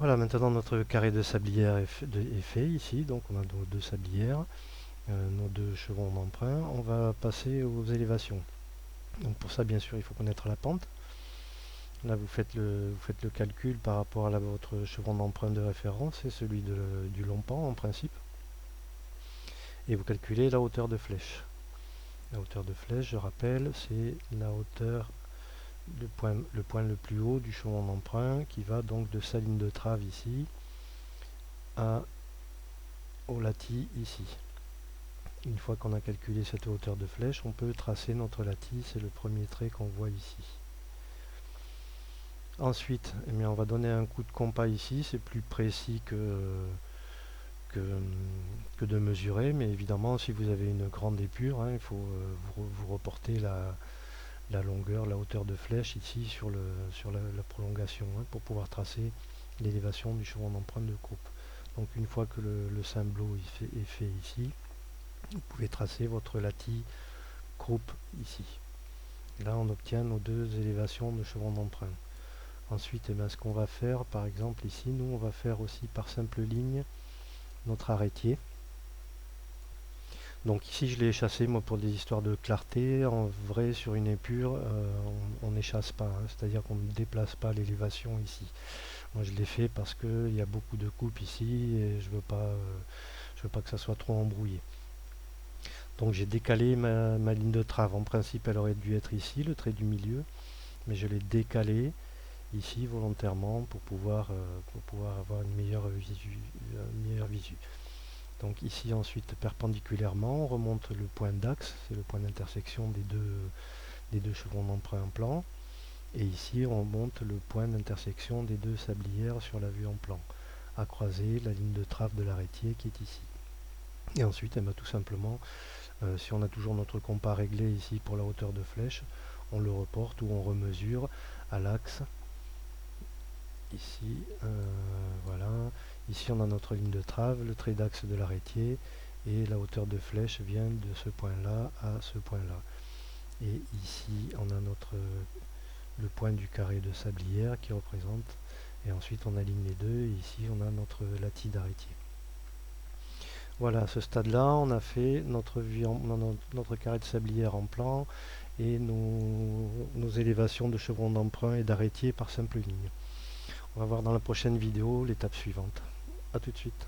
Voilà, maintenant notre carré de sablière est fait ici, donc on a nos deux sablières, nos deux chevrons d'emprunt. On va passer aux élévations. Donc pour ça, bien sûr, il faut connaître la pente. Là, vous faites le calcul par rapport à votre chevron d'emprunt de référence et celui du long pan en principe. Et vous calculez la hauteur de flèche. La hauteur de flèche, je rappelle, c'est la hauteur, le point le plus haut du chevron d'emprunt qui va donc de sa ligne de trave ici au latis ici. Une fois qu'on a calculé cette hauteur de flèche, on peut tracer notre latis, c'est le premier trait qu'on voit ici. Ensuite, eh bien, on va donner un coup de compas ici, c'est plus précis que, que de mesurer, mais évidemment si vous avez une grande épure, hein, il faut vous reporter la longueur, la hauteur de flèche ici sur la prolongation, hein, pour pouvoir tracer l'élévation du chevron d'emprunt de coupe. Donc une fois que le cymblot est fait ici, vous pouvez tracer votre latis croupe ici. Et là on obtient nos deux élévations de chevron d'emprunt. Ensuite, eh bien, ce qu'on va faire, par exemple ici, nous on va faire aussi par simple ligne notre arrêtier. Donc ici je l'ai échassé moi pour des histoires de clarté. En vrai sur une épure on n'échasse pas, hein, c'est-à-dire qu'on ne déplace pas l'élévation ici. Moi je l'ai fait parce qu'il y a beaucoup de coupes ici et je veux pas que ça soit trop embrouillé. Donc j'ai décalé ma ligne de trave. En principe elle aurait dû être ici, le trait du milieu, mais je l'ai décalé ici volontairement pour pouvoir avoir une meilleure visu. Donc ici ensuite perpendiculairement, on remonte le point d'axe, c'est le point d'intersection des deux chevrons d'emprunt en plan. Et ici on monte le point d'intersection des deux sablières sur la vue en plan, à croiser la ligne de trave de l'arrêtier qui est ici. Et ensuite, eh bien, tout simplement, si on a toujours notre compas réglé ici pour la hauteur de flèche, on le reporte ou on remesure à l'axe. Ici, voilà. Ici, on a notre ligne de trave, le trait d'axe de l'arrêtier, et la hauteur de flèche vient de ce point-là à ce point-là. Et ici, on a le point du carré de sablière qui représente, et ensuite on aligne les deux, et ici on a notre latis d'arrêtier. Voilà, à ce stade-là, on a fait notre carré de sablière en plan et nos élévations de chevron d'emprunt et d'arrêtier par simple ligne. On va voir dans la prochaine vidéo l'étape suivante. A tout de suite.